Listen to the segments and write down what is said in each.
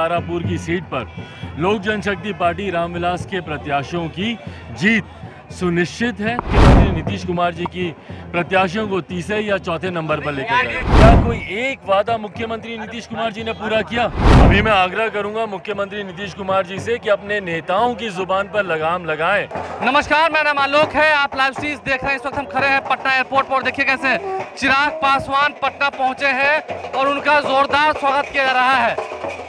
तारापुर की सीट पर लोक जनशक्ति पार्टी रामविलास के प्रत्याशियों की जीत सुनिश्चित है। मुख्यमंत्री नीतीश कुमार जी की प्रत्याशियों को तीसरे या चौथे नंबर पर लेकर गए। क्या कोई एक वादा मुख्यमंत्री नीतीश कुमार जी ने पूरा किया? अभी मैं आग्रह करूंगा मुख्यमंत्री नीतीश कुमार जी से कि अपने नेताओं की जुबान पर लगाम लगाएं। नमस्कार, मेरा नाम आलोक है। आप लाइव स्ट्रीम देख रहे हैं। इस वक्त हम खड़े हैं पटना एयरपोर्ट पर। देखिए कैसे चिराग पासवान पटना पहुंचे हैं और उनका जोरदार स्वागत किया जा रहा है।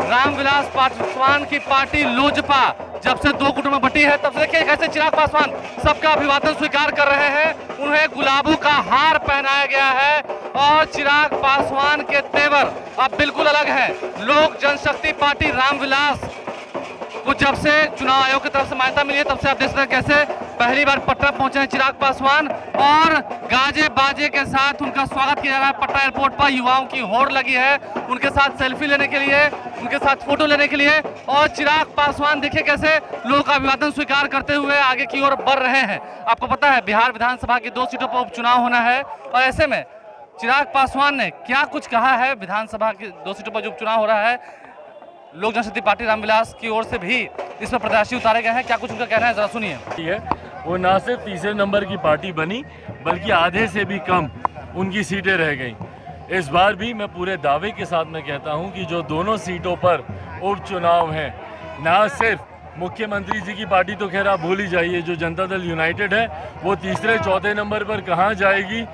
रामविलास पासवान की पार्टी लोजपा जब से दो गुटों में बटी है, तब से देखिए कैसे चिराग पासवान सबका अभिवादन स्वीकार कर रहे हैं। उन्हें गुलाबों का हार पहनाया गया है और चिराग पासवान के तेवर अब बिल्कुल अलग है। लोक जनशक्ति पार्टी रामविलास को जब से चुनाव आयोग की तरफ से मान्यता मिली है, तब से आप देख सकते हैं कैसे पहली बार पटना पहुंचे हैं चिराग पासवान और गाजे बाजे के साथ उनका स्वागत किया जा रहा है। पटना एयरपोर्ट पर युवाओं की होड़ लगी है उनके साथ सेल्फी लेने के लिए, उनके साथ फोटो लेने के लिए। और चिराग पासवान देखिए कैसे लोगों का अभिवादन स्वीकार करते हुए आगे की ओर बढ़ रहे हैं। आपको पता है बिहार विधानसभा की 2 सीटों पर उपचुनाव होना है और ऐसे में चिराग पासवान ने क्या कुछ कहा है। विधानसभा की 2 सीटों पर जो उपचुनाव हो रहा है, लोक जनशक्ति पार्टी रामविलास की ओर से भी इस पर प्रत्याशी उतारे गए हैं। क्या कुछ उनका कहना है, जरा सुनिए। वो ना सिर्फ तीसरे नंबर की पार्टी बनी बल्कि आधे से भी कम उनकी सीटें रह गईं। इस बार भी मैं पूरे दावे के साथ मैं कहता हूं कि जो दोनों सीटों पर उपचुनाव हैं, ना सिर्फ मुख्यमंत्री जी की पार्टी तो खैर आप भूल ही जाइए, जो जनता दल यूनाइटेड है वो तीसरे चौथे नंबर पर कहां जाएगी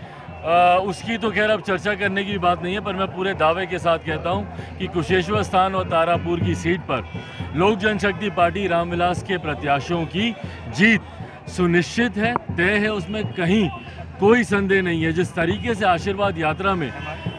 उसकी तो खैर अब चर्चा करने की बात नहीं है। पर मैं पूरे दावे के साथ कहता हूं कि कुशेश्वर स्थान और तारापुर की सीट पर लोक जनशक्ति पार्टी रामविलास के प्रत्याशियों की जीत सुनिश्चित है, तय है, उसमें कहीं कोई संदेह नहीं है। जिस तरीके से आशीर्वाद यात्रा में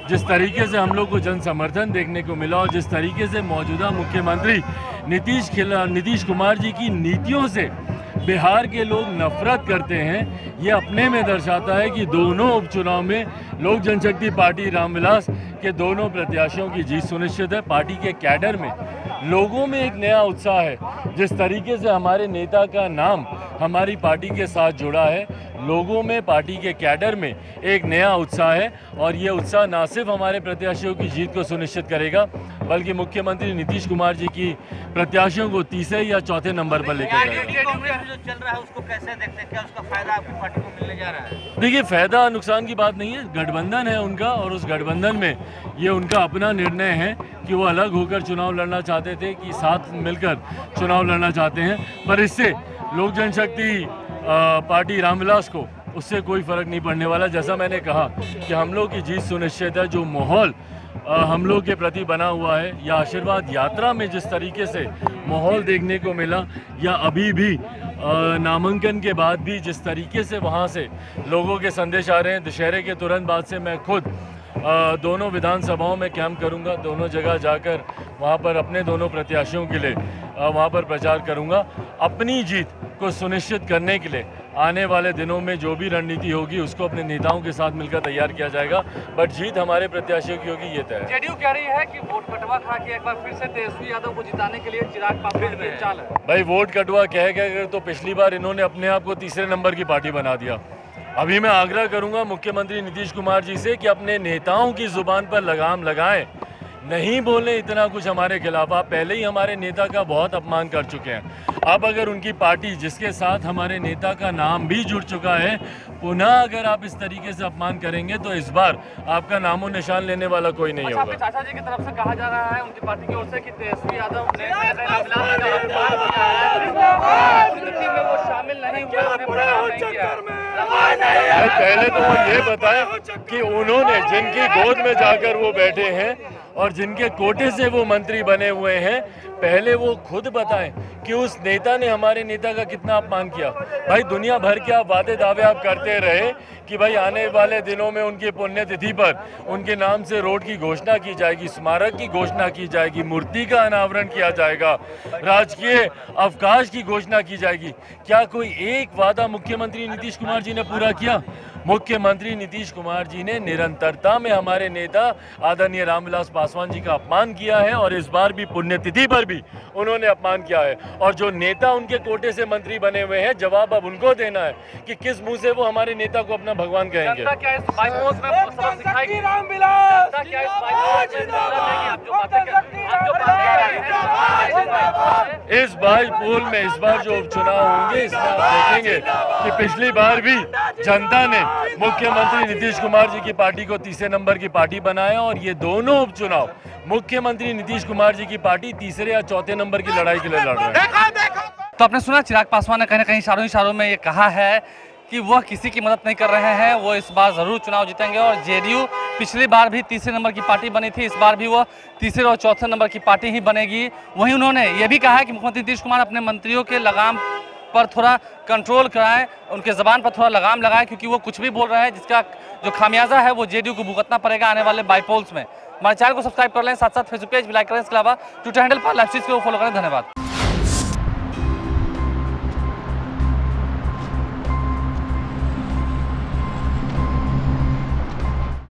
जिस तरीके से हम लोग को जन समर्थन देखने को मिला और जिस तरीके से मौजूदा मुख्यमंत्री नीतीश कुमार जी की नीतियों से बिहार के लोग नफरत करते हैं, ये अपने में दर्शाता है कि दोनों उपचुनाव में लोक जनशक्ति पार्टी रामविलास के दोनों प्रत्याशियों की जीत सुनिश्चित है। पार्टी के कैडर में लोगों में एक नया उत्साह है। जिस तरीके से हमारे नेता का नाम हमारी पार्टी के साथ जुड़ा है, लोगों में, पार्टी के कैडर में एक नया उत्साह है और ये उत्साह ना सिर्फ हमारे प्रत्याशियों की जीत को सुनिश्चित करेगा बल्कि मुख्यमंत्री नीतीश कुमार जी की प्रत्याशियों को तीसरे या चौथे नंबर पर लेकर जाएगा। जो चल रहा है उसको कैसे देखते हैं? क्या उसका फायदा आपकी पार्टी को मिलने जा रहा है? देखिए, फायदा नुकसान की बात नहीं है, गठबंधन है उनका और उस गठबंधन में ये उनका अपना निर्णय है कि वो अलग होकर चुनाव लड़ना चाहते थे कि साथ मिलकर चुनाव लड़ना चाहते हैं। पर इससे लोक जनशक्ति पार्टी रामविलास को उससे कोई फर्क नहीं पड़ने वाला। जैसा मैंने कहा कि हम लोग की जीत सुनिश्चित है। जो माहौल हम लोग के प्रति बना हुआ है या आशीर्वाद यात्रा में जिस तरीके से माहौल देखने को मिला या अभी भी नामांकन के बाद भी जिस तरीके से वहाँ से लोगों के संदेश आ रहे हैं, दशहरे के तुरंत बाद से मैं खुद दोनों विधानसभाओं में कैंप करूंगा, दोनों जगह जाकर वहाँ पर अपने दोनों प्रत्याशियों के लिए वहाँ पर प्रचार करूंगा। अपनी जीत को सुनिश्चित करने के लिए आने वाले दिनों में जो भी रणनीति होगी उसको अपने नेताओं के साथ मिलकर तैयार किया जाएगा। बट जीत हमारे प्रत्याशियों की होगी, ये तय है। जेडीयू कह रही है कि वोट कटवा खा के एक बार फिर से तेजस्वी यादव को जिताने के लिए चिराग पासवान की चाल है। भाई, वोट कटवा कह के तो पिछली बार इन्होंने अपने आप को तीसरे नंबर की पार्टी बना दिया। अभी मैं आग्रह करूंगा मुख्यमंत्री नीतीश कुमार जी से कि अपने नेताओं की जुबान पर लगाम लगाएं, नहीं बोले इतना कुछ हमारे खिलाफ। आप पहले ही हमारे नेता का बहुत अपमान कर चुके हैं। अब अगर उनकी पार्टी जिसके साथ हमारे नेता का नाम भी जुड़ चुका है, पुनः अगर आप इस तरीके से अपमान करेंगे तो इस बार आपका नामो निशान लेने वाला कोई नहीं होगा। आपके चाचा जी की तरफ से कहा जा रहा है उनकी पार्टी की ओर से कि तेजस्वी यादव ने में वो शामिल नहीं हुए। पहले तो वो ये बताएं कि उन्होंने जिनकी गोद में जाकर वो बैठे हैं और जिनके कोटे से वो मंत्री बने हुए हैं, पहले वो खुद बताएं कि उस नेता ने हमारे नेता का कितना अपमान किया। भाई, दुनिया भर के आप वादे दावे आप करते रहे कि भाई आने वाले दिनों में उनकी पुण्यतिथि पर उनके नाम से रोड की घोषणा की जाएगी, स्मारक की घोषणा की जाएगी, मूर्ति का अनावरण किया जाएगा, राजकीय अवकाश की घोषणा की जाएगी। क्या कोई एक वादा मुख्यमंत्री नीतीश कुमार जी ने पूरा किया? मुख्यमंत्री नीतीश कुमार जी ने निरंतरता में हमारे नेता आदरणीय रामविलास पासवान जी का अपमान किया है और इस बार भी पुण्यतिथि पर बार भी उन्होंने अपमान किया है। और जो नेता उनके कोटे से मंत्री बने हुए हैं, जवाब अब उनको देना है कि किस मुंह से वो हमारे नेता को अपना भगवान कहेंगे। जनता क्या इस बाईपोल्स में सबक सिखाएगी? जनता क्या इस बाईपोल्स में आप जो बातें इस बाईपोल में इस बार जो उपचुनाव होंगे, इसमें आप देखेंगे कि पिछली बार भी जनता ने मुख्यमंत्री नीतीश कुमार जी की पार्टी को तीसरे नंबर की पार्टी बनाया और ये दोनों उपचुनाव मुख्यमंत्री नीतीश कुमार जी की पार्टी तीसरे या चौथे नंबर की लड़ाई के लिए लड़ रहे हैं। तो आपने सुना चिराग पासवान ने कहीं ना कहीं इशारों में ये कहा है कि वह किसी की मदद नहीं कर रहे हैं, वो इस बार जरूर चुनाव जीतेंगे। और जेडीयू पिछली बार भी तीसरे नंबर की पार्टी बनी थी, इस बार भी वो तीसरे और चौथे नंबर की पार्टी ही बनेगी। वहीं उन्होंने ये भी कहा है कि मुख्यमंत्री नीतीश कुमार अपने मंत्रियों के लगाम पर थोड़ा कंट्रोल कराएं, उनके जबान पर थोड़ा लगाम लगाएं, क्योंकि वो कुछ भी बोल रहे हैं जिसका जो खामियाजा है वो जेडीयू को भुगतना पड़ेगा आने वाले बाईपोल्स में। हमारे चैनल को सब्सक्राइब कर लें, साथ साथ फेसबुक पेज भी लाइक करें, इसके अलावा ट्विटर हैंडल पर लाइव स्ट्रीम को फॉलो करें। धन्यवाद।